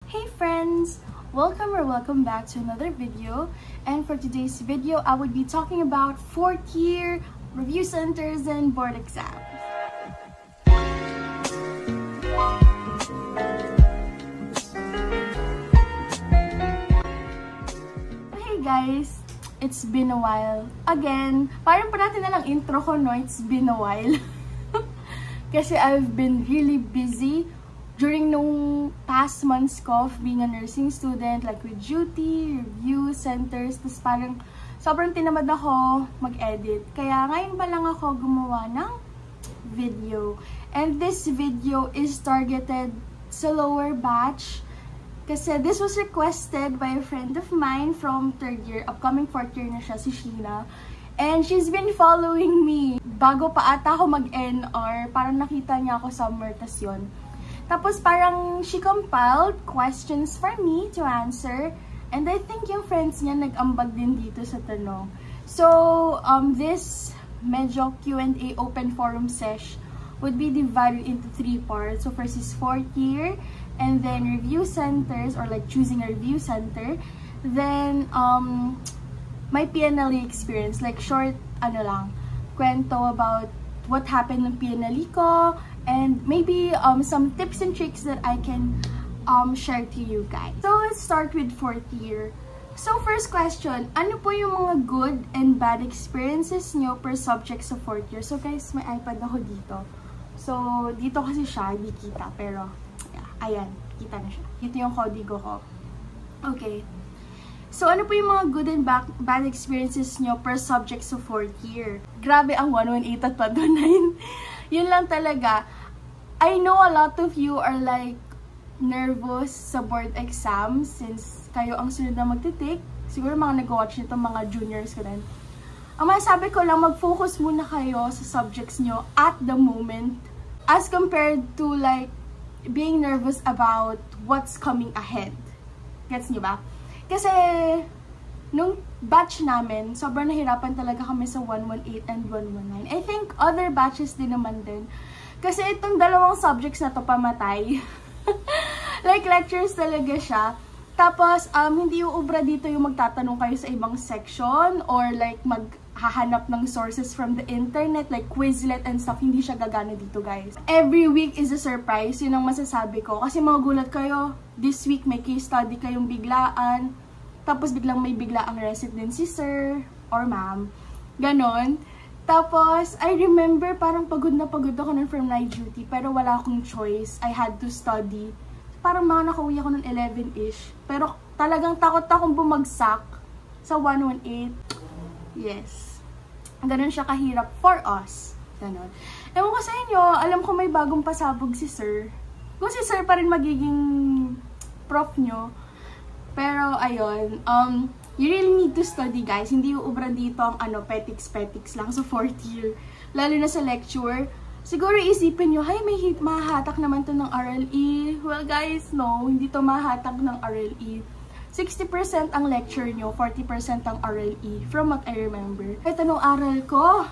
Hey friends! Welcome back to another video. And for today's video, I would be talking about 4th year review centers and board exams. Hey guys! It's been a while. Again, parang pa natin na lang intro ko, no? It's been a while. Kasi I've been really busy during nung past months ko of being a nursing student, like with duty, review centers, tapos parang sobrang tinamad ako mag-edit. Kaya ngayon pa lang ako gumawa ng video. And this video is targeted sa lower batch kasi this was requested by a friend of mine from 3rd year, upcoming 4th year na siya, si Sheena. And she's been following me. Bago pa ata ako mag-NR, parang nakita niya ako somewhere, tas yun. Tapos parang she compiled questions for me to answer. And I think yung friends niya nag-ambag din dito sa tanong. So, this medyo Q&A open forum sesh would be divided into 3 parts. So, first is 4th year, and then review centers, or like choosing a review center. Then, my PNLE experience, like short, kwento about what happened ng PNLE ko, and maybe some tips and tricks that I can share to you guys. So let's start with 4th year. So first question, ano po yung mga good and bad experiences nyo per subject sa 4th year? So guys, may iPad ako dito. So dito kasi siya, hindi kita, pero yeah, ayan, kita na siya. Ito yung kodigo ko. Okay. So ano po yung mga good and bad experiences nyo per subject sa 4th year? Grabe ang 118 at 119. Yun lang talaga. I know a lot of you are like nervous sa board exam since kayo ang sunod na magtitake. Siguro mga nag-watch nito, mga juniors ko rin. Ang masasabi ko lang, mag-focus muna kayo sa subjects nyo at the moment as compared to like being nervous about what's coming ahead. Gets nyo ba? Kasi nung batch namin, sobrang nahirapan talaga kami sa 118 and 119. I think other batches din naman din. Kasi itong dalawang subjects na to pamatay. Like lectures talaga siya. Tapos, hindi yung ubra dito yung magtatanong kayo sa ibang section or like maghahanap ng sources from the internet, like Quizlet and stuff. Hindi siya gagana dito, guys. Every week is a surprise. Yun ang masasabi ko. Kasi magugulat kayo, this week may case study kayong biglaan. Tapos biglang may biglaang resident si sir or ma'am. Ganon. Tapos, I remember parang pagod na pagod ako nun from night duty. Pero wala akong choice. I had to study. Parang mga nakauwi ako ng 11-ish. Pero talagang takot akong bumagsak sa 118. Yes. Ganon siya kahirap for us. Ganon. Ewan ko sa inyo, alam ko may bagong pasabog si sir. Kung si sir pa rin magiging prof nyo. Pero, ayun, you really need to study, guys. Hindi yung ubra dito ang petics lang sa 4th year. Lalo na sa lecture. Siguro isipin nyo, hay, may mahahatak naman to ng RLE. Well, guys, no. Hindi to mahahatak ng RLE. 60% ang lecture nyo, 40% ang RLE. From what I remember. Ito nung RL ko,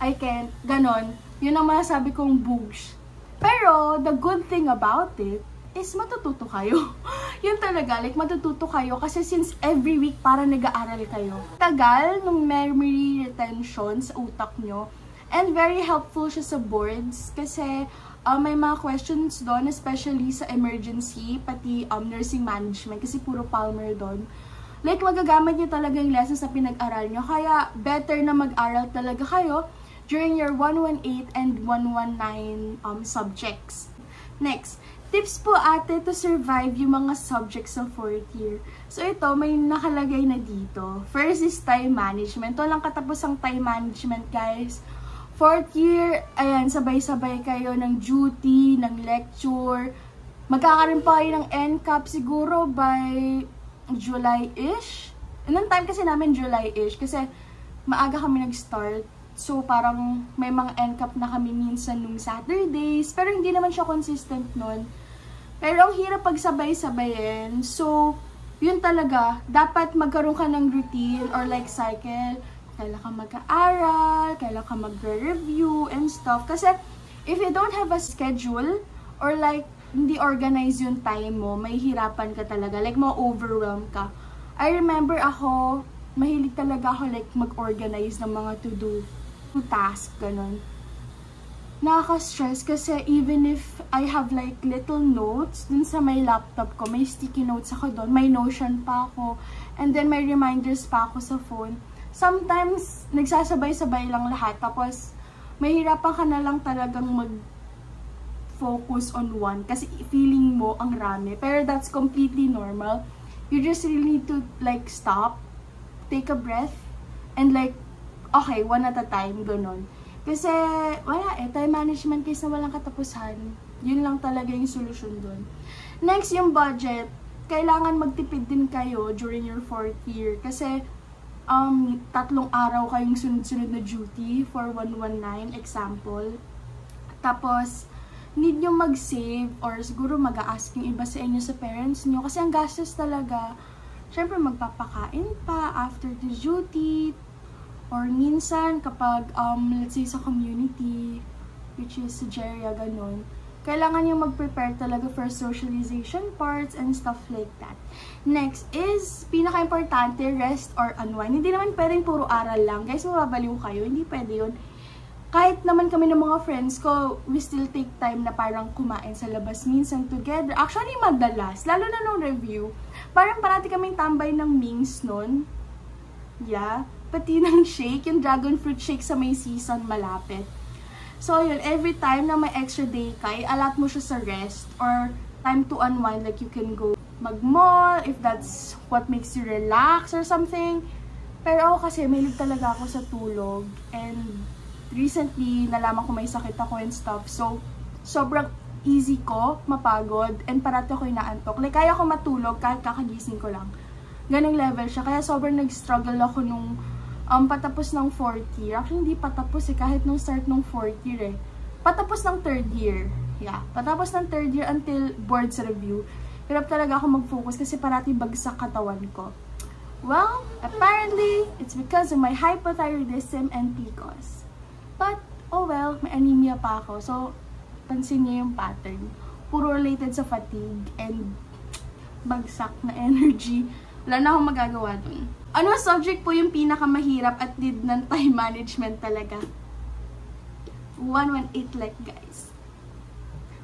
I can't. Ganon. Yun ang masasabi kong boosh. Pero, the good thing about it, is matututo kayo. Yun talaga, like matututo kayo kasi since every week para nag-aaral kayo. Tagal ng memory retention sa utak nyo. And very helpful siya sa boards kasi may mga questions doon, especially sa emergency, pati nursing management kasi puro Palmer doon. Like magagamit nyo talaga yung lessons na pinag-aral nyo. Kaya better na mag-aral talaga kayo during your 118 and 119 subjects. Next, tips po ate to survive yung mga subjects sa 4th year. So ito, may nakalagay na dito. First is time management. Walang katapos ang time management, guys. 4th year, ayan, sabay-sabay kayo ng duty, ng lecture. Magkakaroon pa kayo ng NCAP siguro by July-ish. Anong time kasi namin July-ish? Kasi maaga kami nag-start. So, parang may mga NCAP na kami minsan nung Saturdays. Pero hindi naman siya consistent nun. Pero ang hirap pagsabay-sabayin. So, yun talaga. Dapat magkaroon ka ng routine or like cycle. Kailan ka mag-aaral, kailan ka mag-review and stuff. Kasi, if you don't have a schedule or like hindi organize yung time mo, may hirapan ka talaga. Like, ma-overwhelm ka. I remember ako, mahilig talaga ako like mag-organize ng mga to-do task, ganun. Nakaka-stress kasi even if I have like little notes dun sa my laptop ko, may sticky notes ako doon, may Notion pa ako, and then may reminders pa ako sa phone. Sometimes, nagsasabay-sabay lang lahat, tapos mahirapan ka na lang talagang mag-focus on one kasi feeling mo ang rami. Pero that's completely normal. You just really need to like stop, take a breath, and like, okay, one at a time, ganun. Kasi, wala time management case na walang katapusan. Yun lang talaga yung solusyon dun. Next, yung budget. Kailangan magtipid din kayo during your 4th year. Kasi, 3 araw kayong sunod-sunod na duty for 119, example. Tapos, need nyo mag-save or siguro mag-a-ask yung iba sa inyo sa parents nyo. Kasi ang gastos talaga, syempre magpapakain pa after the duty. Or minsan, kapag, let's say sa community, which is sa Jeria, ganun, kailangan yung mag-prepare talaga for socialization parts and stuff like that. Next is, pinaka-importante, rest or unwind. Hindi naman pwedeng puro aral lang. Guys, mababaliw kayo. Hindi pwede yun. Kahit naman kami ng mga friends ko, we still take time na parang kumain sa labas minsan together. Actually, madalas, lalo na nung review, parang parati kaming tambay ng Mings nun. Yeah. Pati ng shake, yung dragon fruit shake sa may season malapit. So, yun, every time na may extra day ka, alat mo siya sa rest or time to unwind. Like, you can go mag-mall if that's what makes you relax or something. Pero ako kasi, mahilig talaga ako sa tulog. And recently, nalaman ko may sakit ako and stuff. So, sobrang easy ko mapagod and parati ako inaantok. Like, kaya ko matulog kahit kakagising ko lang. Ganong level siya. Kaya sobrang nag-struggle ako nung patapos ng 4th year. Actually, hindi patapos kahit nung start ng 4th year Patapos ng 3rd year. Yeah, patapos ng 3rd year until boards review. Hirap talaga ako mag-focus kasi parati bagsak katawan ko. Well, apparently, it's because of my hypothyroidism and PCOS. But, oh well, may anemia pa ako. So, pansin niyo yung pattern. Puro related sa fatigue and bagsak na energy. Wala na akong magagawa dun. Ano subject po yung pinakamahirap at need ng time management talaga? 118 LEC, guys.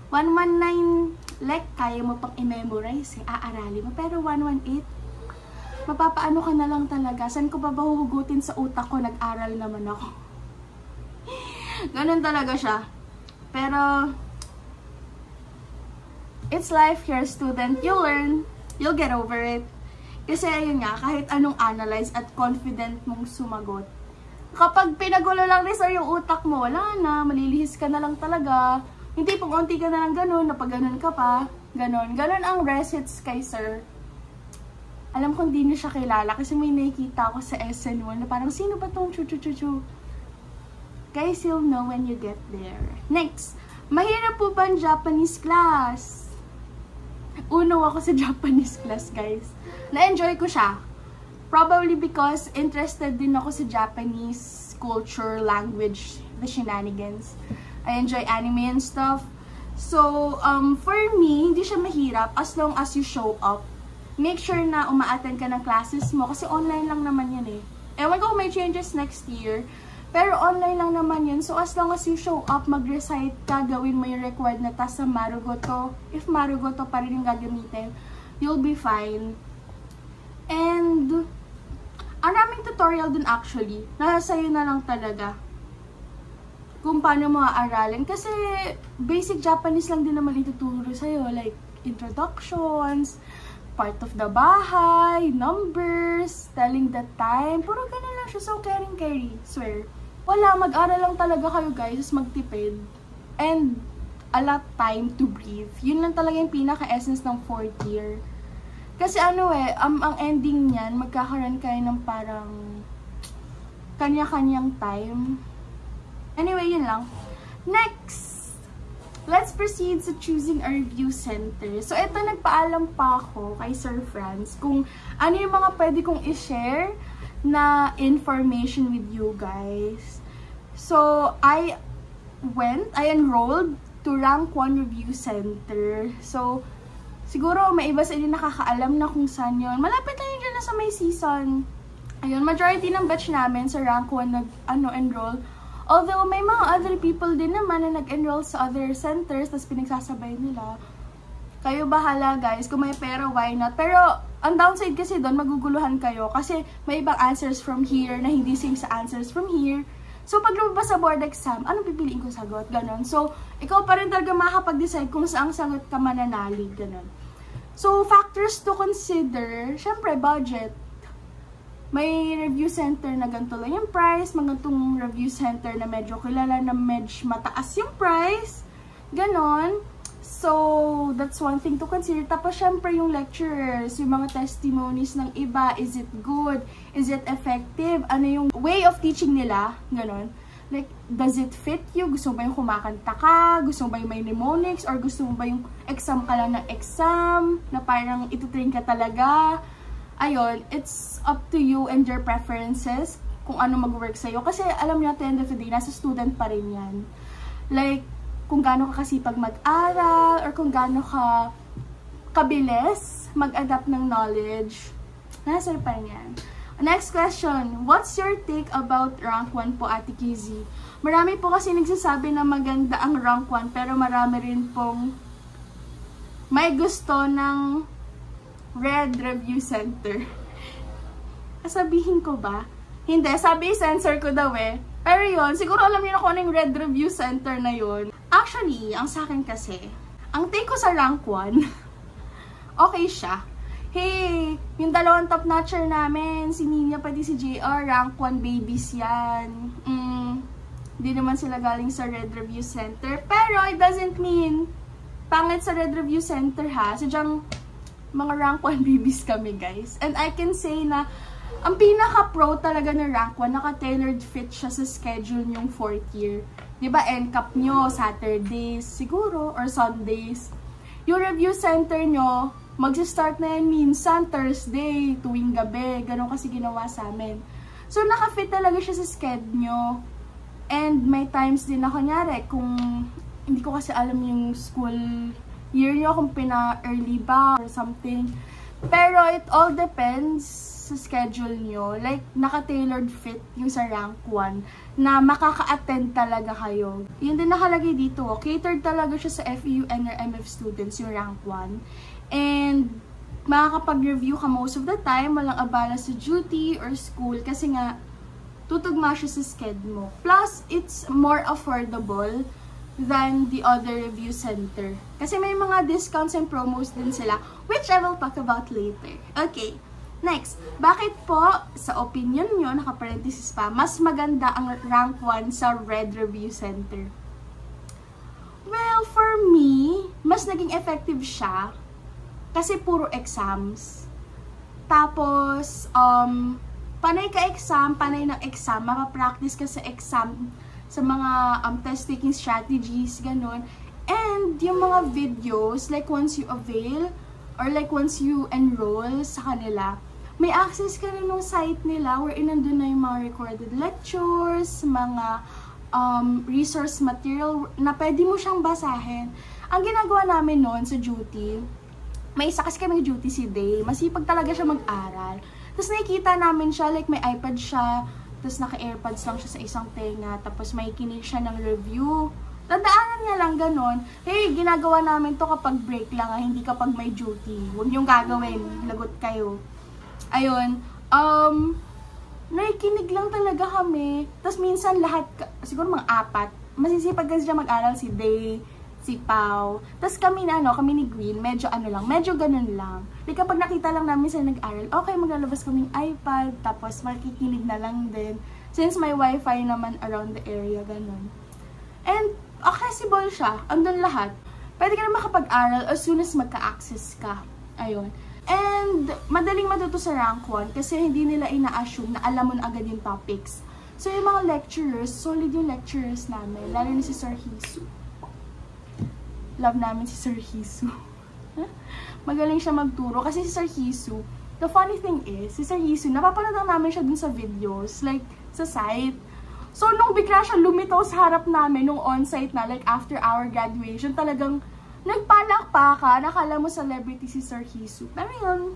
119 LEC, kaya mo pang i-memorize, aarali mo. Pero 118, mapapaano ka na lang talaga. Saan ko pa ba huhugutin sa utak ko? Nag-aral naman ako. Ganun talaga siya. Pero, it's life. You're a student. You'll learn. You'll get over it. Kasi ayun nga, kahit anong analyze at confident mong sumagot, kapag pinagulo lang rin sa yung utak mo, wala na, malilihis ka na lang talaga. Hindi, pag unti ka na lang ganun, napag ganun ka pa, ganun. Ganun ang recits kay sir. Alam ko hindi niya siya kilala kasi may nakikita ako sa SN1 na parang, sino ba tong chu-chu-chu-chu? Guys, you'll know when you get there. Next, mahirap po ba ang Japanese class? Uno ako sa Japanese class, guys. Na-enjoy ko siya. Probably because interested din ako sa Japanese culture, language, the shenanigans. I enjoy anime and stuff. So, for me, hindi siya mahirap as long as you show up. Make sure na uma-attend ka ng classes mo kasi online lang naman yan eh. Ewan ko kung may changes next year. Pero online lang naman yun. So, as long as you show up, mag-recite ka, gawin mo yung required na task sa Marugoto. If Marugoto pa rin yung gagamitin, you'll be fine. And, ang raming tutorial dun actually. Nasa sa'yo na lang talaga. Kung paano mo aaralin. Kasi, basic Japanese lang din naman ituturo sa'yo. Like, introductions, part of the bahay, numbers, telling the time. Puro ganun lang siya. So, caring-carry. Swear. Wala, mag-aral lang talaga kayo guys, magtipid. And, a lot time to breathe. Yun lang talaga yung pinaka-essence ng 4th year. Kasi ano ang ending niyan, magkakaroon kayo ng parang kanya-kanyang time. Anyway, yun lang. Next! Let's proceed sa choosing a review center. So, eto, nagpaalam pa ako kay Sir Franz kung ano yung mga pwede kong i-share na information with you guys. So, I enrolled to Rank 1 Review Center. So, siguro may iba sa inyo nakakaalam na kung saan yun. Malapit lang yun dyan na sa may season. Ayun, majority ng batch namin sa Rank 1 enroll. Although, may mga other people din naman na nag-enroll sa other centers, tapos pinagsasabay nila. Kayo bahala guys, kung may pera, why not? Pero, ang downside kasi doon, maguguluhan kayo. Kasi may ibang answers from here na hindi same sa answers from here. So, pag lumabas sa board exam, anong pipiliin ko sagot? Ganon. So, ikaw pa rin talaga makakapag-decide kung saang sagot ka mananalig. Ganon. So, factors to consider, syempre, budget. May review center na ganito lang yung price, mga itong review center na medyo kilala na medyo mataas yung price, ganon. So, that's one thing to consider. Tapos, syempre, yung lecturers, yung mga testimonies ng iba, is it good? Is it effective? Ano yung way of teaching nila? Ganon. Like, does it fit you? Gusto mo ba yung kumakanta ka? Gusto mo ba yung may mnemonics? Or gusto mo ba yung exam ka lang ng exam? Na parang itutrain ka talaga? Ayun, it's up to you and your preferences kung ano mag-work sa'yo. Kasi alam niyo, at the end of the day, nasa student pa rin yan. Like, kung gaano ka kasipag mag-aral or kung gaano ka kabilis mag-adapt ng knowledge, nasa pa rin yan. Next question, what's your take about Rank 1 po, Ate Kizzy? Marami po kasi nagsasabi na maganda ang Rank 1, pero marami rin pong may gusto ng Red Review Center. Sabihin ko ba? Hindi, sabi sensor ko daw eh. Pero yun, siguro alam niyo na kung ano yung Red Review Center na yun. Actually, ang sa akin kasi, ang take ko sa Rank 1, okay siya. Hey, yung dalawang top notcher namin, si Nina pati si JR, Rank 1 babies yan. Hindi naman sila galing sa Red Review Center. Pero it doesn't mean pangit sa Red Review Center ha. Sadyang mga Rank 1 babies kami guys. And I can say na ang pinaka-pro talaga ng Rank 1, naka-tailored fit siya sa schedule nyong 4th year. Diba, NCAP nyo, Saturdays siguro, or Sundays. Yung review center nyo, mag-start na yan minsan Thursday, tuwing gabi. Ganon kasi ginawa sa amin. So, naka-fit talaga siya sa schedule nyo. And may times din na, kunyari, kung hindi ko kasi alam yung school year nyo, kung pina-early ba or something. Pero it all depends sa schedule nyo. Like, naka-tailored fit yung sa Rank 1 na makaka-attend talaga kayo. Yun din nakalagay dito. Catered talaga siya sa FEU and MF students, yung Rank 1. And makakapag-review ka most of the time. Walang abala sa duty or school kasi nga tutugma siya sa schedule mo. Plus, it's more affordable than the other review center. Kasi may mga discounts and promos din sila, which I will talk about later. Okay, next. Bakit po, sa opinion nyo, naka-parenthesis pa, mas maganda ang Rank 1 sa Red Review Center? Well, for me, mas naging effective siya kasi puro exams. Tapos, panay ka exam, panay ng exam, makapractice ka sa exam, sa mga test-taking strategies, ganun. And yung mga videos, like once you avail, or like once you enroll sa kanila, may access ka rin ng site nila wherein nandun na yung mga recorded lectures, mga resource material na pwede mo siyang basahin. Ang ginagawa namin noon sa duty, may isa kasi kami duty si Day, masipag talaga siya mag-aral. Tapos nakikita namin siya, like may iPad siya, tapos naka-airpods lang siya sa isang tenga, tapos may kinig siya ng review. Tandaanan niya lang ganon. Hey, ginagawa namin to kapag break lang, hindi kapag may duty. Huwag niyong gagawin, lagot kayo. Ayun, nakikinig lang talaga kami. Tapos minsan lahat, siguro mga 4, masisipag kasi siya mag-aral, si Day, si Pao. Tapos kami na, kami ni Green, medyo medyo ganun lang. Like, kapag nakita lang namin sila nag-aral, okay, maglalabas kaming iPad, tapos makikinig na lang din. Since may wifi naman around the area, ganun. And, accessible siya, andun lahat. Pwede ka na makapag-aral as soon as magka-access ka. Ayun. And, madaling matuto sa Rank 1 kasi hindi nila ina-assume na alam mo na agad yung topics. So, yung mga lecturers, solid yung lecturers namin, lalo na si Sir Hisu. Love namin si Sir Hisu. Magaling siya magturo. Kasi si Sir Hisu, the funny thing is, si Sir Hisu, napapanood lang namin siya dun sa videos, like, sa site. So, nung bigla siya lumitaw sa harap namin, nung on-site na, like after our graduation, talagang nagpalakpakan. Nakala mo celebrity si Sir Hisu. Pero yun,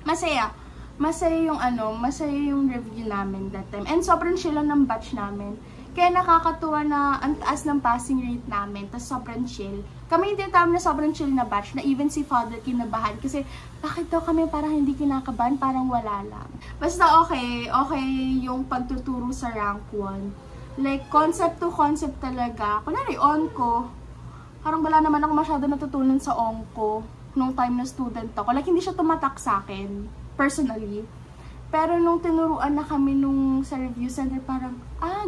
masaya. Masaya yung review namin that time. And sobrang chill lang ng batch namin. Kaya nakakatuwa na ang taas ng passing rate namin. Tapos sobrang chill. Kami hindi tawag na sobrang chill na batch na even si Father kinabahan. Kasi bakit daw kami parang hindi kinakabahan? Parang wala lang. Basta okay yung pagtuturo sa rank 1. Like, concept to concept talaga. Kunwari, onko. Parang wala naman ako masyado natutunan sa onko nung time na student ako. Like, hindi siya tumatak sa akin, personally. Pero nung tinuruan na kami nung sa review center, parang,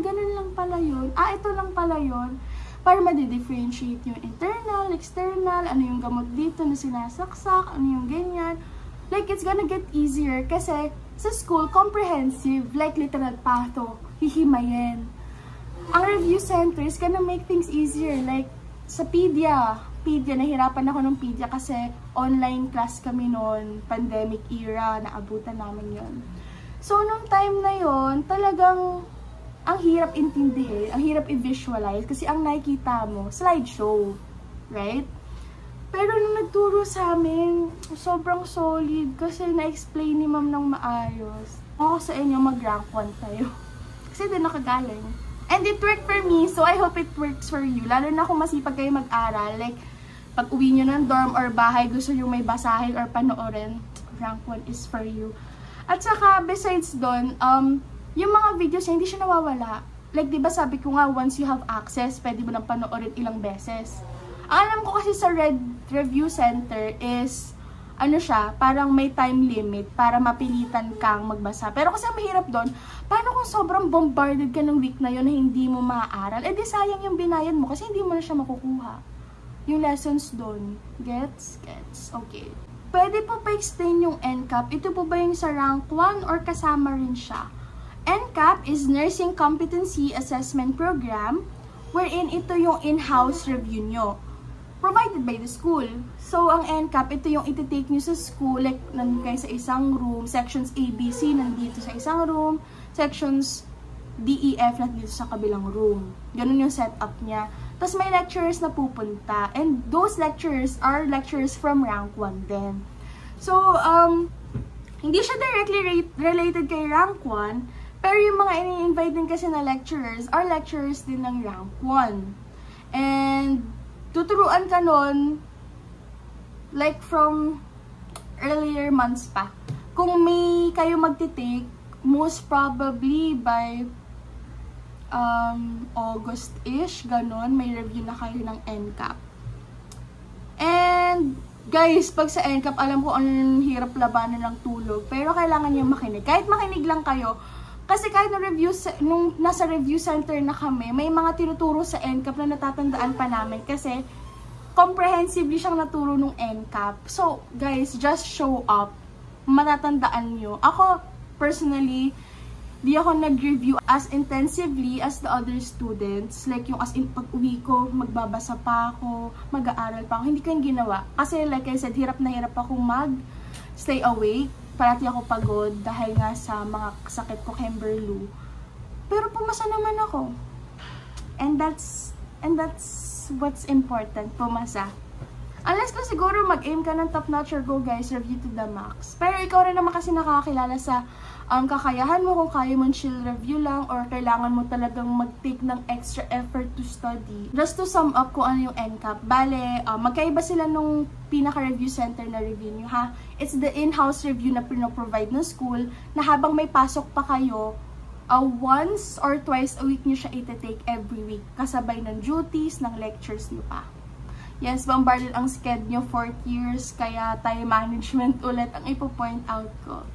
ganun lang pala yun. Ito lang pala yun. Para ma-differentiate yung internal, external, ano yung gamot dito na sinasaksak, ano yung ganyan. Like, it's gonna get easier kasi sa school, comprehensive, like literal patho, hihimayin. Ang review center is gonna make things easier. Like, sa Pedia, nahirapan ako ng Pedia kasi online class kami noon, pandemic era, naabutan namin yon. So, nung time na yon, talagang ang hirap intindihin, ang hirap i-visualize kasi ang nakikita mo, slideshow, right? Pero nung nagturo sa amin, sobrang solid kasi na-explain ni ma'am ng maayos. Ako sa inyo, mag-rank 1 tayo. Kasi din nakagaling. And it worked for me, so I hope it works for you. Lalo na kung masipag kayo mag-aral, like, pag uwi nyo ng dorm or bahay, gusto nyo may basahin or panoorin, rank 1 is for you. At saka, besides doon, yung mga videos hindi siya nawawala. Like, di ba sabi ko nga, once you have access, pwede mo nang panoorin ilang beses. Ang alam ko kasi sa Red Review Center is, ano siya, parang may time limit para mapilitan kang magbasa. Pero kasi ang mahirap doon, paano kung sobrang bombarded ka ng week na yun na hindi mo maaaral? Eh di sayang yung binayad mo kasi hindi mo na siya makukuha. Yung lessons doon. Gets? Okay. Pwede po pa-explain yung NCAP. Ito po ba yung sa rank 1 or kasama rin siya? NCAP is Nursing Competency Assessment Program wherein ito yung in-house review nyo. Provided by the school. So, ang NCAP, ito yung iti-take nyo sa school. Like, nandun kayo sa isang room. Sections A, B, C, nandito sa isang room. Sections D, E, F, nandito sa kabilang room. Ganun yung setup niya. Tapos may lecturers na pupunta. And those lecturers are lecturers from rank 1 din. So, hindi siya directly related kay rank 1. Pero yung mga ini-invite din kasi na lecturers are lecturers din ng rank 1. And tuturuan ka nun like from earlier months pa. Kung may kayo magtitake, most probably by August-ish, ganon, may review na kayo ng NCAP. And, guys, pag sa NCAP, alam ko ang hirap labanan ng tulog, pero kailangan nyo makinig. Kahit makinig lang kayo, kasi kahit nung nasa review center na kami, may mga tinuturo sa NCAP na natatandaan pa namin kasi comprehensively siyang naturo nung NCAP. So, guys, just show up. Matatandaan nyo. Ako, personally, di ako nag-review as intensively as the other students. Like, yung as in, pag-uwi ko, magbabasa pa ako, mag-aaral pa ako. Hindi ko yung ginawa. Kasi, like I said, hirap na hirap akong mag-stay awake. Parati ako pagod dahil nga sa mga sakit ko, Kimberloo. Pero pumasa naman ako. And that's what's important, pumasa. Unless kung siguro mag-aim ka ng top-notch or go guys, review to the max. Pero ikaw rin naman kasi nakakakilala sa kakayahan mo kung kaya mo chill review lang or kailangan mo talagang mag-take ng extra effort to study. Just to sum up kung ano yung NCAP. Bale, magkaiba sila nung pinaka-review center na review nyo ha. It's the in-house review na pinoprovide ng school na habang may pasok pa kayo, once or twice a week nyo siya iti-take every week. Kasabay ng duties, ng lectures nyo pa. Yes, bombarded ang sked nyo 4 years, kaya time management ulit ang ipo-point out ko.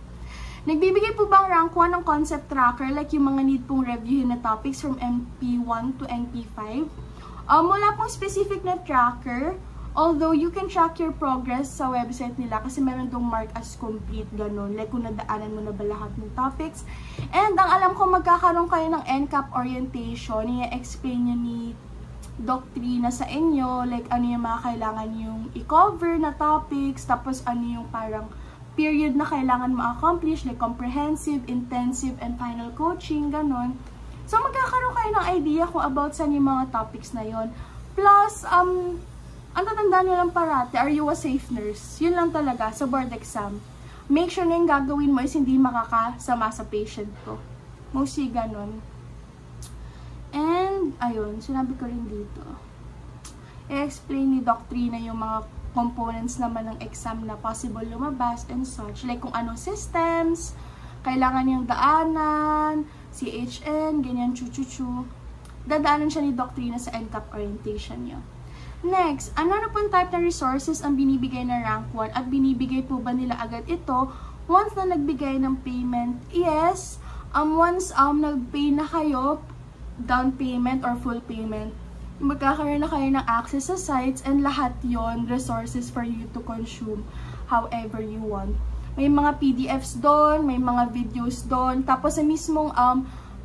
Nagbibigay po bang rank 1 ng concept tracker like yung mga need pong reviewin na topics from MP1 to MP5? Wala pong specific na tracker, although you can track your progress sa website nila kasi meron dong mark as complete, ganun. Like kung nadaanan mo na ba lahat ng topics. And ang alam ko magkakaroon kayo ng NCAP orientation, i-explain nyo ni doktrina sa inyo, like ano yung mga kailangan yung i-cover na topics, tapos ano yung parang period na kailangan ma-accomplish, like comprehensive, intensive, and final coaching, ganon. So, magkakaroon kayo ng idea kung about saan yung mga topics na yon. Plus, ang tatandaan nyo lang parati, are you a safe nurse? Yun lang talaga sa board exam. Make sure na yung gagawin mo is hindi makakasama sa patient ko. Mostly ganun. And, ayun, sinabi ko rin dito. I-explain ni Doc Trina yung mga components naman ng exam na possible lumabas and such. Like kung anong systems, kailangan yung daanan, CHN, ganyan, chu-chu-chu. Dadaanan siya ni Doc Trina sa NCAP orientation niyo. Next, ano pong type na resources ang binibigay na rank 1 at binibigay po ba nila agad ito once na nagbigay ng payment? Yes, once nag-pay na kayo, down payment or full payment, magkakaroon na kayo ng access sa sites and lahat yon resources for you to consume however you want. May mga PDFs doon, may mga videos doon, tapos sa mismong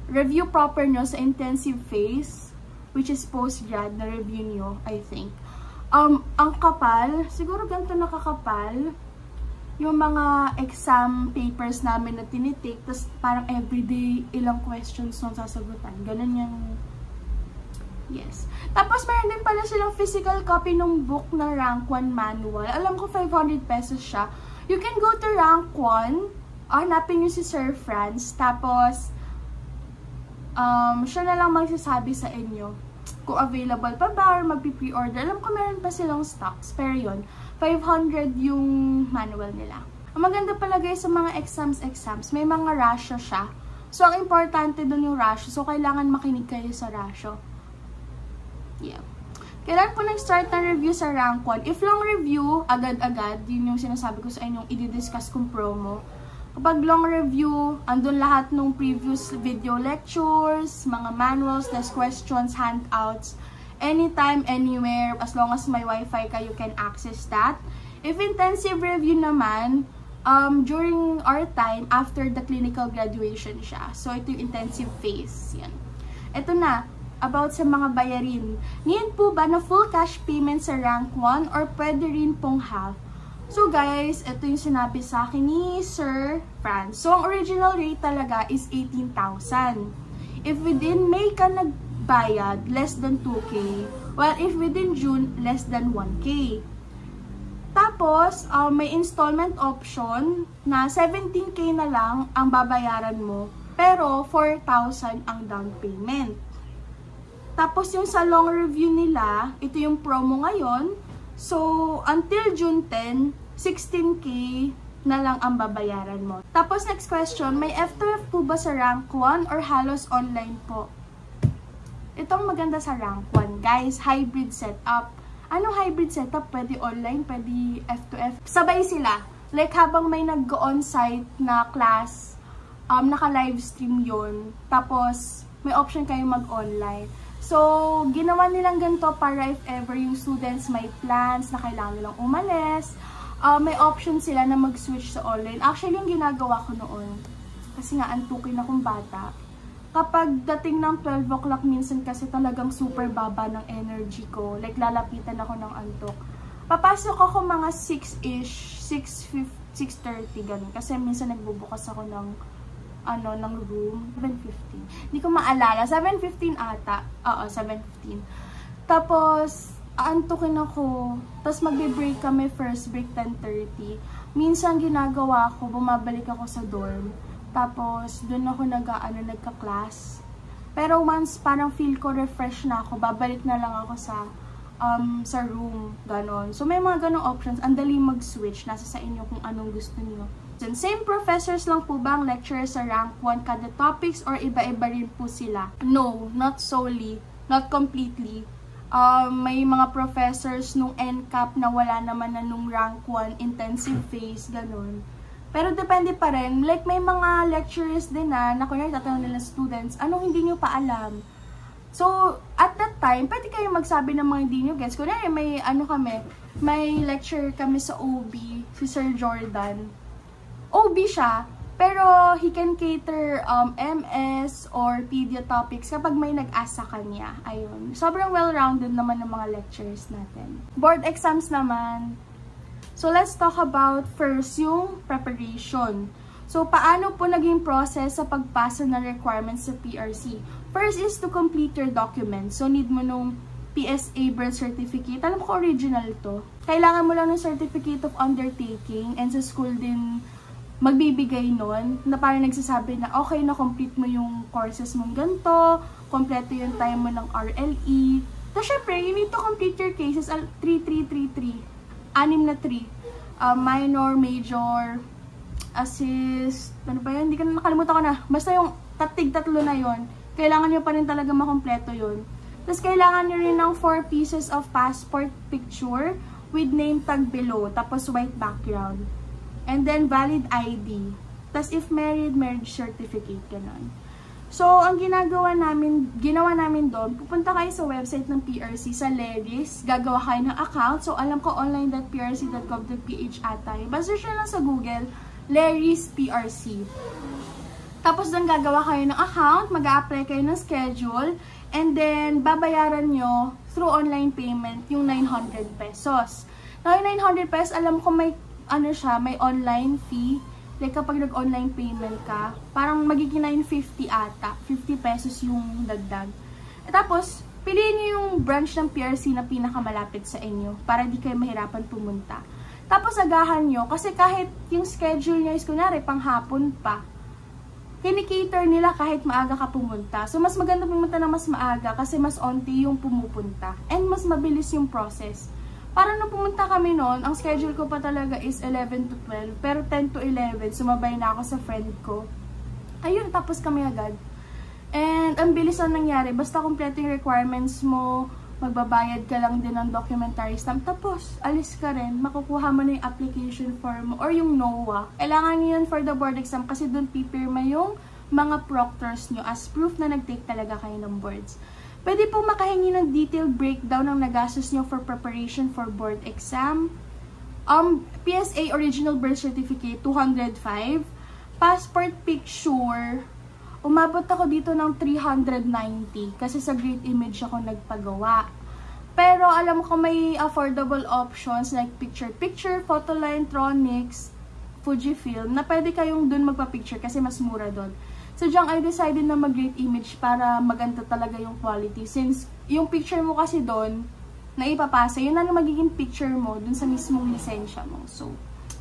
review proper nyo sa intensive phase, which is post-grad na review nyo, I think. Ang kapal, siguro ganito nakakapal, yung mga exam papers namin na tinitake, tapos parang everyday ilang questions nung sasagutan. Ganun yung, yes. Tapos meron din pala silang physical copy ng book na rank 1 manual. Alam ko 500 pesos siya. You can go to rank 1, hanapin nyo si Sir Franz, tapos siya na lang magsasabi sa inyo kung available pa ba or magpi-pre-order. Alam ko meron pa silang stocks, pero yun, 500 yung manual nila. Ang maganda pala guys sa mga exams, may mga ratio siya. So, ang importante dun yung ratio. So, kailangan makinig kayo sa ratio. Yeah. Kailan po nag-start na review sa rank 1? If long review, agad-agad, yun yung sinasabi ko sa inyo, i-discuss kong promo. Kapag long review, andun lahat ng previous video lectures, mga manuals, test questions, handouts, anytime, anywhere, as long as may wifi ka, you can access that. If intensive review naman, during our time, after the clinical graduation siya. So, ito yung intensive phase. Yan. Ito na, about sa mga bayarin. Ngayon po ba na full cash payment sa rank 1 or pwede rin pong half? So guys, ito yung sinabi sa akin ni Sir Franz. So, ang original rate talaga is 18,000. If within May ka nagbayad, less than 2K. While if within June, less than 1K. Tapos, may installment option na 17K na lang ang babayaran mo. Pero, 4,000 ang down payment. Tapos, yung sa long review nila, ito yung promo ngayon. So, until June 10, 16K na lang ang babayaran mo. Tapos, next question, may F2F po ba sa rank 1 or halos online po? Itong maganda sa rank 1, guys, hybrid setup. Anong hybrid setup? Pwede online, pwede F2F. Sabay sila. Like, habang may nag-on-site na class, naka-live stream yun. Tapos, may option kayo mag-online. So, ginawa nilang ganito para if ever yung students may plans na kailangan nilang umalis, may option sila na mag-switch sa online. Actually, yung ginagawa ko noon, kasi nga antukin akong bata, kapag dating ng 12 o'clock minsan kasi talagang super baba ng energy ko, like lalapitan ako ng antok. Papasok ako mga 6-ish, 6:30, ganun. Kasi minsan nagbubukas ako ng ng room, 7:15. Hindi ko maalala, 7:15 ata. Oo, 7:15. Tapos, aantukin ako. Tapos, magbe-break kami, first break, 10:30. Minsan, ginagawa ko, bumabalik ako sa dorm. Tapos, dun ako nagka-class. Pero once, parang feel ko refresh na ako, babalik na lang ako sa room, ganon. So, may mga ganong options. Ang dali mag-switch. Nasa sa inyo kung anong gusto niyo. Same professors lang po ba ang lecturer sa rank 1 kada topics or iba-iba rin po sila? No, not solely, not completely. May mga professors nung NCAP na wala naman na nung rank 1 intensive phase, ganun. Pero depende pa rin. Like, may mga lecturers din na kunyari tatanong nila students, anong hindi nyo pa alam? So, at that time, pwede kayo magsabi ng mga hindi nyo gets. Kunyari, may lecture kami sa OB, si Sir Jordan. OB siya, pero he can cater MS or pedia topics kapag may nag-ask sa kanya. Ayun. Sobrang well-rounded naman ng mga lectures natin. Board exams naman. So, let's talk about first yung preparation. So, paano po naging process sa pagpasa ng requirements sa PRC? First is to complete your documents. So, need mo nung PSA birth certificate. Alam ko original to. Kailangan mo lang ng certificate of undertaking, and sa school din magbibigay nun, na parang nagsasabi na okay na complete mo yung courses mong ganito, kompleto yung time mo ng RLE. Tapos syempre, you need to complete your cases 3. 6 na 3. Minor, major, assist, ano ba yun? Hindi ka na, nakalimutan ko na. Basta yung tatlo na yun, kailangan nyo pa rin talaga makompleto yun. Tapos kailangan nyo rin ng 4 pieces of passport picture with name tag below, tapos white background. And then valid ID. Tapos if married, marriage certificate, ganun. So, ang ginawa namin doon, pupunta kayo sa website ng PRC, sa LERIS, gagawa kayo ng account. So, alam ko online.prc.gov.ph ata. Basta siya lang sa Google, LERIS PRC. Tapos doon gagawa kayo ng account, mag-a-apply kayo ng schedule, and then babayaran nyo through online payment yung 900 pesos. Now, yung 900 pesos, alam ko may may online fee. Like, kapag nag-online payment ka, parang magiging 950 ata. 50 pesos yung dagdag. Tapos, piliin nyo yung branch ng PRC na pinakamalapit sa inyo para di kayo mahirapan pumunta. Tapos, agahan nyo. Kasi kahit yung schedule nyo is, kunwari, panghapon pa, kinikater nila kahit maaga ka pumunta. So, mas maganda pumunta na mas maaga kasi mas onti yung pumupunta. And mas mabilis yung process. Para nung pumunta kami noon, ang schedule ko pa talaga is 11 to 12. Pero 10 to 11, sumabay na ako sa friend ko. Ayun, tapos kami agad. And ang bilis na nangyari. Basta kompleto yung requirements mo, magbabayad ka lang din ng documentary stamp. Tapos, alis ka rin. Makukuha mo na yung application form mo or yung NOAA. Kailangan nyo yun for the board exam kasi doon pipirma yung mga proctors nyo as proof na nag-take talaga kayo ng boards. Pwede pong makahingi ng detailed breakdown ng nagastos nyo for preparation for board exam. PSA original birth certificate, 205. Passport picture, umabot ako dito ng 390 kasi sa Great Image ako nagpagawa. Pero alam ko may affordable options like picture-picture, Photoline, Tronix, Fujifilm na pwede kayong dun magpa-picture kasi mas mura dun. So, diyan I decided na mag-Great Image para maganda talaga yung quality. Since yung picture mo kasi doon, na ipapasa, yun na magiging picture mo dun sa mismong lisensya mo. So,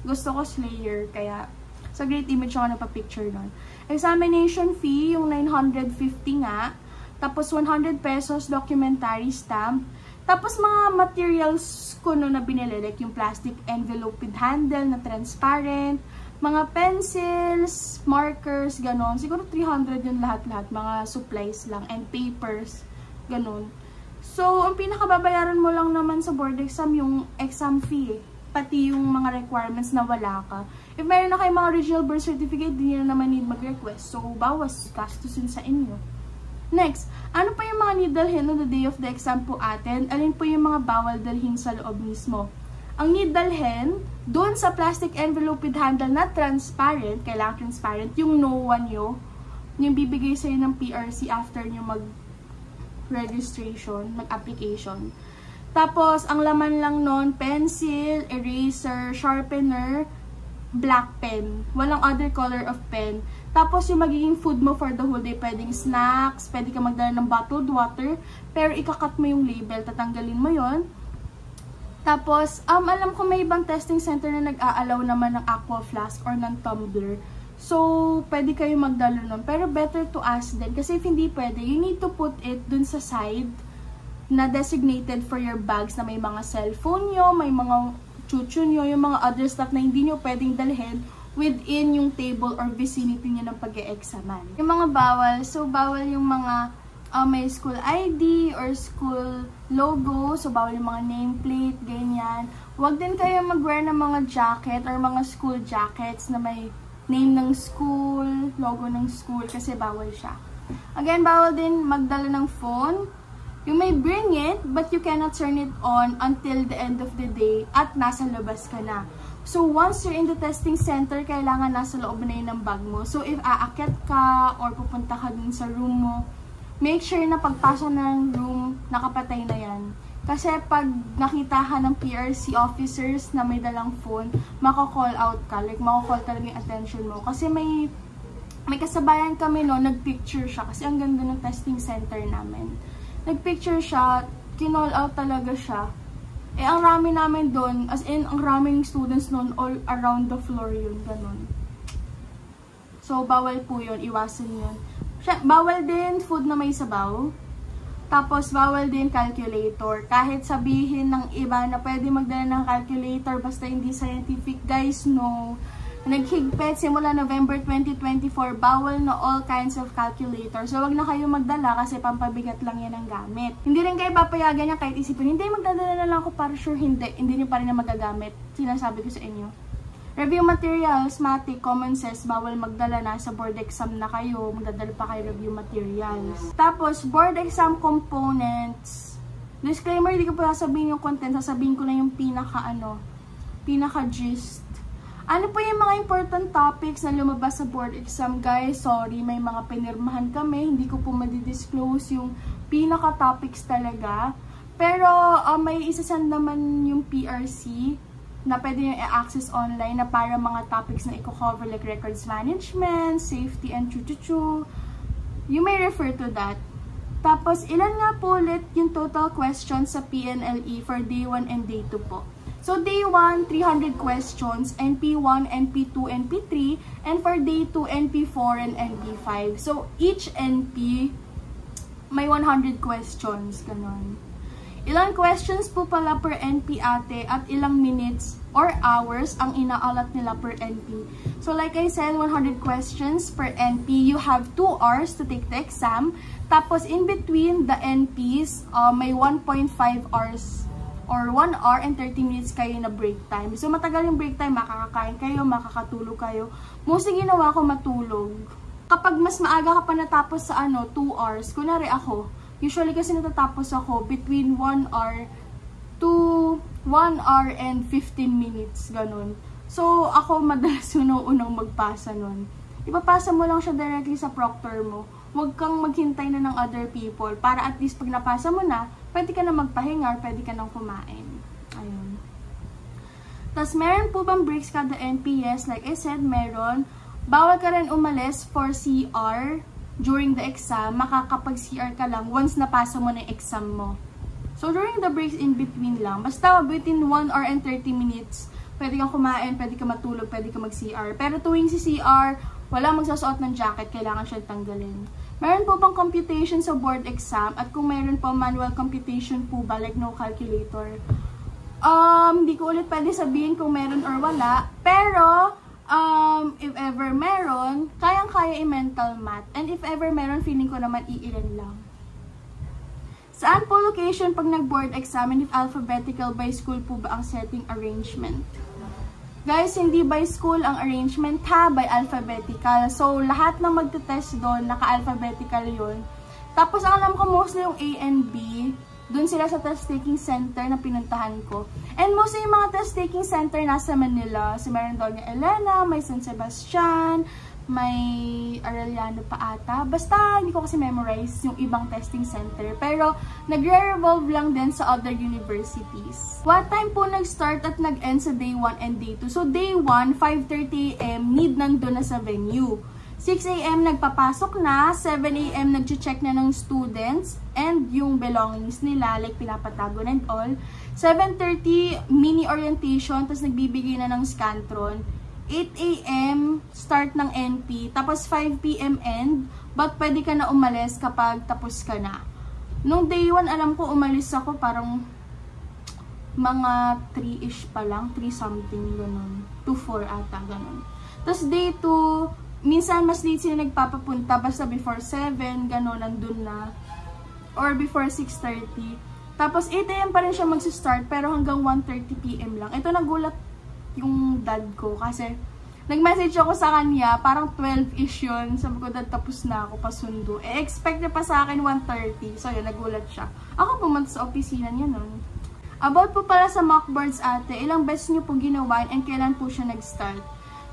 gusto ko Slayer, kaya sa Great Image ako nagpa-picture doon. Examination fee, yung 950 nga. Tapos, 100 pesos documentary stamp. Tapos, mga materials ko no na binili, like yung plastic envelope with handle na transparent, mga pencils, markers, ganon. Siguro 300 yun lahat-lahat. Mga supplies lang. And papers. Ganon. So, ang pinakababayaran mo lang naman sa board exam, yung exam fee. Pati yung mga requirements na wala ka. If mayroon na kayo mga original birth certificate, di nyo naman need mag-request. So, bawas gastusin sa inyo. Next, ano pa yung mga need dalhin on the day of the exam po atin? Alin po yung mga bawal dalhin sa loob mismo? Ang need dalhin, doon sa plastic envelope with handle na transparent, kailangan transparent, yung NOAA nyo, yung bibigay sa'yo ng PRC after nyo mag-registration, mag-application. Tapos, ang laman lang nun, pencil, eraser, sharpener, black pen. Walang other color of pen. Tapos, yung magiging food mo for the whole day, pwedeng snacks, pwede ka magdala ng bottled water, pero ikakat mo yung label, tatanggalin mo yon. Tapos, alam ko may ibang testing center na nag-a-allow naman ng aqua flask or ng tumbler. So, pwede kayo magdala nun. Pero better to ask din. Kasi if hindi pwede, you need to put it dun sa side na designated for your bags na may mga cellphone nyo, may mga chuchu nyo, yung mga other stuff na hindi nyo pwedeng dalhin within yung table or vicinity nyo ng pag-e-examan. Yung mga bawal, so bawal yung mga may school ID or school logo, so bawal yung mga nameplate, ganyan. Huwag din kayo mag-wear ng mga jacket or mga school jackets na may name ng school, logo ng school, kasi bawal siya. Again, bawal din magdala ng phone. You may bring it, but you cannot turn it on until the end of the day at nasa labas ka na. So, once you're in the testing center, kailangan nasa loob na yun ng bag mo. So, if aakyat ka or pupunta ka dun sa room mo, make sure na pagpasok ng room, nakapatay na yan. Kasi pag nakita ka ng PRC officers na may dalang phone, mako-call out ka. Like, mako-call talaga yung attention mo. Kasi may may kasabayan kami no, nagpicture siya kasi ang ganda ng testing center namin. Nagpicture siya, kinall out talaga siya. Eh, ang rami namin doon, as in, ang raming students noon, all around the floor yun, ganun. So, bawal po yun, iwasan yun. Bawal din food na may sabaw. Tapos, bawal din calculator. Kahit sabihin ng iba na pwede magdala ng calculator, basta hindi scientific, guys, no. Naghigpit simula November 2024, bawal na all kinds of calculator. So, wag na kayo magdala kasi pampabigat lang yan ang gamit. Hindi rin kayo papayagan niya kahit isipin, hindi, magdadala na lang ako para sure, hindi niyo pa rin na magagamit. Sinasabi ko sa inyo. Review materials, matik, common sense, bawal magdala na sa board exam na kayo, magdadala pa kayo review materials. Tapos, board exam components. Disclaimer, hindi ko pa sasabihin yung content, sasabihin ko lang yung pinaka-gist. Ano po yung mga important topics na lumabas sa board exam, guys? Sorry, may mga pinirmahan kami. Hindi ko po madidisclose yung pinaka-topics talaga. Pero, may isasend naman yung PRC na pwede nyo i-access online na para mga topics na i-cover like records management, safety, and chu-chu-chu. You may refer to that. Tapos, ilan nga po ulit yung total questions sa PNLE for day 1 and day 2 po? So, day 1, 300 questions, NP1, NP2, NP3, and for day 2, NP4, and NP5. So, each NP, may 100 questions, ganon. Ilang questions po pala per NP ate, at ilang minutes or hours ang inaalat nila per NP. So, like I said, 100 questions per NP. You have 2 hours to take the exam. Tapos, in between the NPs, may 1.5 hours or 1 hour and 30 minutes kayo na break time. So, matagal yung break time, makakakain kayo, makakatulog kayo. Mostly ginawa ko matulog. Kapag mas maaga ka pa natapos sa 2 hours, kunwari ako, usually kasi natatapos ako between 1 hour to 1 hour and 15 minutes, ganun. So, ako madalas yun unang magpasa nun. Ipapasa mo lang siya directly sa proctor mo. Huwag kang maghintay na ng other people para at least pag napasa mo na, pwede ka na magpahinga or pwede ka nang kumain. Ayun. Tapos, meron po bang breaks kada NPS? Like I said, meron. Bawal ka rin umalis for CR during the exam. Makakapag-CR ka lang once napasa mo na yung exam mo. So, during the breaks in between lang, basta between 1 hour and 30 minutes, pwede kang kumain, pwede kang matulog, pwede kang mag-CR. Pero tuwing si CR, wala magsasuot ng jacket, kailangan siya tanggalin. Meron po bang computation sa board exam? At kung meron po manual computation po ba, like no calculator? Hindi ko ulit pwede sabihin kung meron or wala. Pero, if ever meron, kayang-kaya i-mental math. And if ever meron, feeling ko naman iilan lang. Saan po location pag nag-board exam? And if alphabetical, by school po ba ang setting arrangement? Guys, hindi by school ang arrangement ha, by alphabetical. So, lahat ng magte-test doon, naka-alphabetical yun. Tapos, ang alam ko mostly yung A and B, doon sila sa test-taking center na pinuntahan ko. And mostly yung mga test-taking center nasa Manila. So, meron doon yung Elena, may San Sebastian, may Arellano pa ata. Basta, hindi ko kasi memorize yung ibang testing center. Pero, nagre-revolve lang din sa other universities. What time po nag-start at nag-end sa day 1 and day 2? So, day 1, 5:30 AM, need nandun na sa venue. 6 AM nagpapasok na, 7 AM nag-check na ng students and yung belongings nila, like pinapatago and all. 7:30 mini orientation, tapos nagbibigay na ng scantron. 8 AM start ng NP, tapos 5 PM end, but pwede ka na umalis kapag tapos ka na. Nung day 1, alam ko umalis ako parang mga 3-ish pa lang, 3 something, ganun. 2, 4 ata, ganun. Tapos day 2, minsan mas late sila nagpapapunta, basta before 7, ganun, nandun na. Or before 6:30. Tapos 8 AM pa rin siya mag-start, pero hanggang 1:30 PM lang. Ito nagulat yung dad ko kasi nag-message ako sa kanya, parang 12-ish yun. Sabi ko, dad, tapos na ako pasundo. Expect niya pa sa akin 1:30. So, yun, nagulat siya. Ako pumunta sa opisina niya nun. About po pala sa mock boards ate, ilang beses niyo po ginawa and kailan po siya nag-start?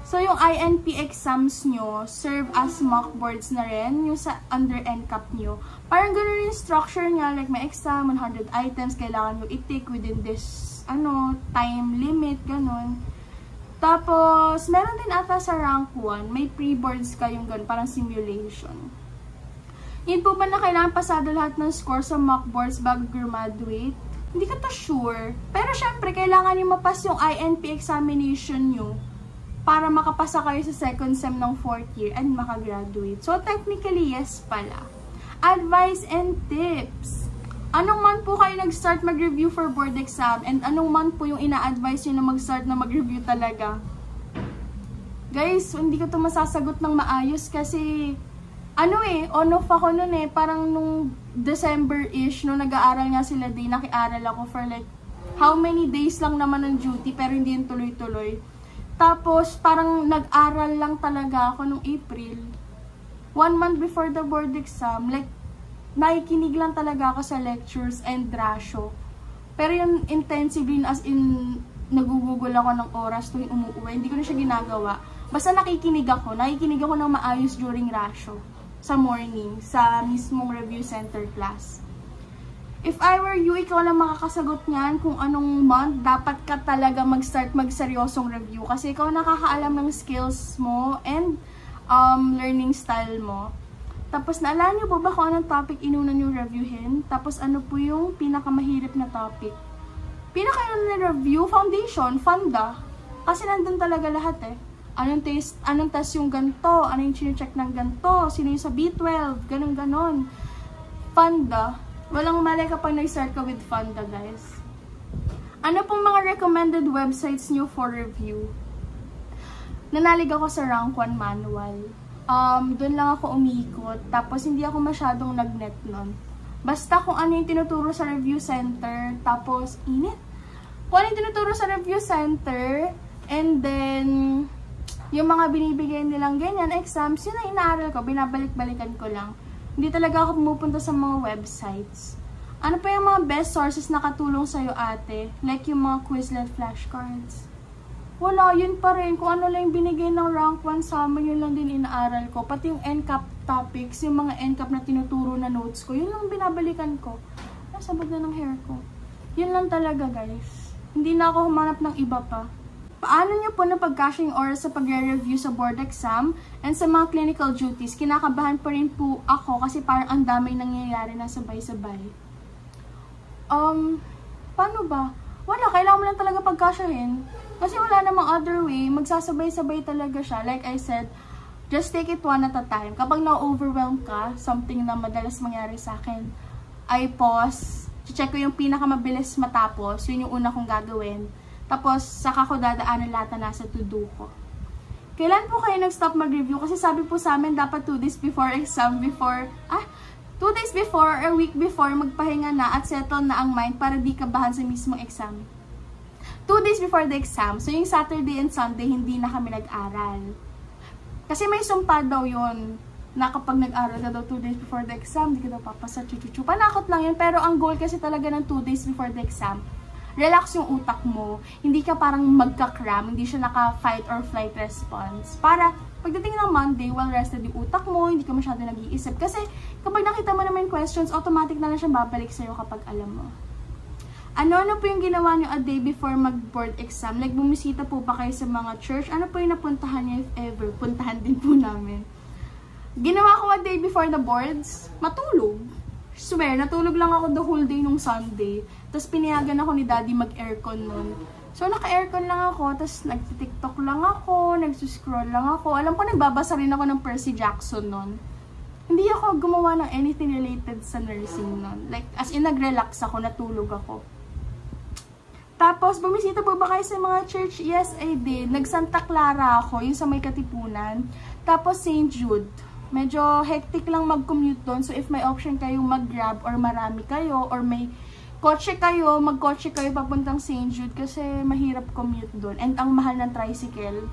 So, yung INP exams nyo, serve as mock boards na rin, yung sa under NCAP nyo. Parang gano'n yung structure niya, like may exam, 100 items, kailangan nyo i-take within this, time limit, gano'n. Tapos, meron din ata sa rank 1, may pre-boards kayong ganun, parang simulation. Yun po ba na kailangan pasado lahat ng score sa mock boards bago graduate? Hindi ka to sure. Pero syempre, kailangan nyo mapas yung INP examination nyo para makapasa kayo sa second sem ng 4th year and makagraduate. So, technically, yes pala. Advice and tips. Anong month po kayo nag-start mag-review for board exam? And anong month po yung ina-advise nyo na mag-start na mag-review talaga? Guys, hindi ko to masasagot ng maayos kasi on-off ako nun parang nung December-ish, nung nag-aaral nga sila day, nakiaral ako for like, how many days lang naman ng duty, pero hindi yun tuloy-tuloy. Tapos, parang nag-aral lang talaga ako nung April. 1 month before the board exam, like, nakikinig lang talaga ako sa lectures and ratio. Pero yung intensively, as in, nagugugol ako ng oras tuwing umuuwi, hindi ko na siya ginagawa. Basta nakikinig ako ng maayos during ratio. Sa morning, sa mismong review center class. If I were you, ikaw lang makakasagot niyan kung anong month dapat ka talaga mag-start magseryosong review. Kasi ikaw nakakaalam ng skills mo and learning style mo. Tapos, naalala niyo po ba kung anong topic inunan yung reviewin? Tapos, ano po yung pinakamahirap na topic? Pinaka-review, foundation, funda. Kasi nandun talaga lahat Anong test yung ganito? Ano yung chine-check ng ganito? Sino yung sa B12? Ganon. Funda. Walang mali kapag nag-start ka with Funda, guys. Ano pong mga recommended websites nyo for review? Nanalig ako sa rank 1 manual. Doon lang ako umiikot. Tapos, hindi ako masyadong nag-net nun. Basta kung ano yung tinuturo sa review center. Tapos, init. Kung ano yung tinuturo sa review center. And then, yung mga binibigay nilang ganyan, exams, yun ang inaaral ko, binabalik-balikan ko lang. Hindi talaga ako pumupunta sa mga websites. Ano pa yung mga best sources na katulong sa'yo, ate? Like yung mga Quizlet flashcards. Wala, yun pa rin. Kung ano lang yung binigay ng rank 1 sa amin, yun lang din inaaral ko. Pati yung NCAP topics, yung mga NCAP na tinuturo na notes ko, yun lang binabalikan ko. Nasabog na ng hair ko. Yun lang talaga, guys. Hindi na ako humanap ng iba pa. Paano nyo po napagkasya yung oras sa pagre-review sa board exam and sa mga clinical duties? Kinakabahan pa rin po ako kasi parang ang daming nangyayari na sabay-sabay. Paano ba? Wala, kailangan mo lang talaga pagkasyahin. Kasi wala namang other way, magsasabay-sabay talaga siya. Like I said, just take it one at a time. Kapag na-overwhelm ka, something na madalas mangyari sa akin, I pause, check ko yung pinakamabilis matapos, yun yung una kong gagawin. Tapos, saka ko dadaanan lahat na nasa to-do ko. Kailan po kayo nag-stop mag-review? Kasi sabi po sa amin, dapat 2 days before exam, 2 days before, or week before, magpahinga na at settle na ang mind para di kabahan sa mismong exam. 2 days before the exam, so yung Saturday and Sunday, hindi na kami nag-aral. Kasi may sumpa daw yun, na kapag nag-aral ka daw 2 days before the exam, di ka daw papasa, chuchuchu. Panakot lang yun, pero ang goal kasi talaga ng 2 days before the exam, relax yung utak mo. Hindi ka parang magka-cram. Hindi siya naka-fight or flight response. Para pagdating ng Monday, well-rested yung utak mo, hindi ka masyado nag-iisip. Kasi kapag nakita mo naman questions, automatic na lang siya babalik sa'yo kapag alam mo. Ano po yung ginawa nyo a day before mag-board exam? Like, bumisita po ba kayo sa mga church? Ano po yung napuntahan nyo if ever? Puntahan din po namin. Ginawa ko a day before the boards? Matulog. Swear, natulog lang ako the whole day nung Sunday. Tapos pinayagan ako ni Daddy mag-aircon nun. So, naka-aircon lang ako. Tapos nag-tiktok lang ako. Nag-scroll lang ako. Alam ko, nagbabasa rin ako ng Percy Jackson nun. Hindi ako gumawa ng anything related sa nursing nun. Like, as in, nag-relax ako. Natulog ako. Tapos, bumisita po ba kayo sa mga church? Yes, I did. Nag-Santa Clara ako. Yung sa may Katipunan. Tapos, St. Jude. Medyo hectic lang mag-commute doon. So, if may option kayo mag-grab or marami kayo or may kotse kayo, mag-kotse kayo papuntang St. Jude kasi mahirap commute doon. And ang mahal ng tricycle.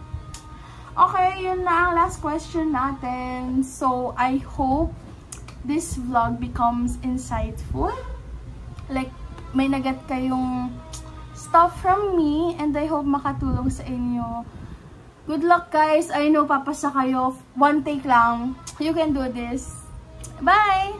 Okay, yun na ang last question natin. So, I hope this vlog becomes insightful. Like, may nagat kayong stuff from me and I hope makatulong sa inyo. Good luck, guys. I know papasa kayo. 1 take lang. You can do this. Bye!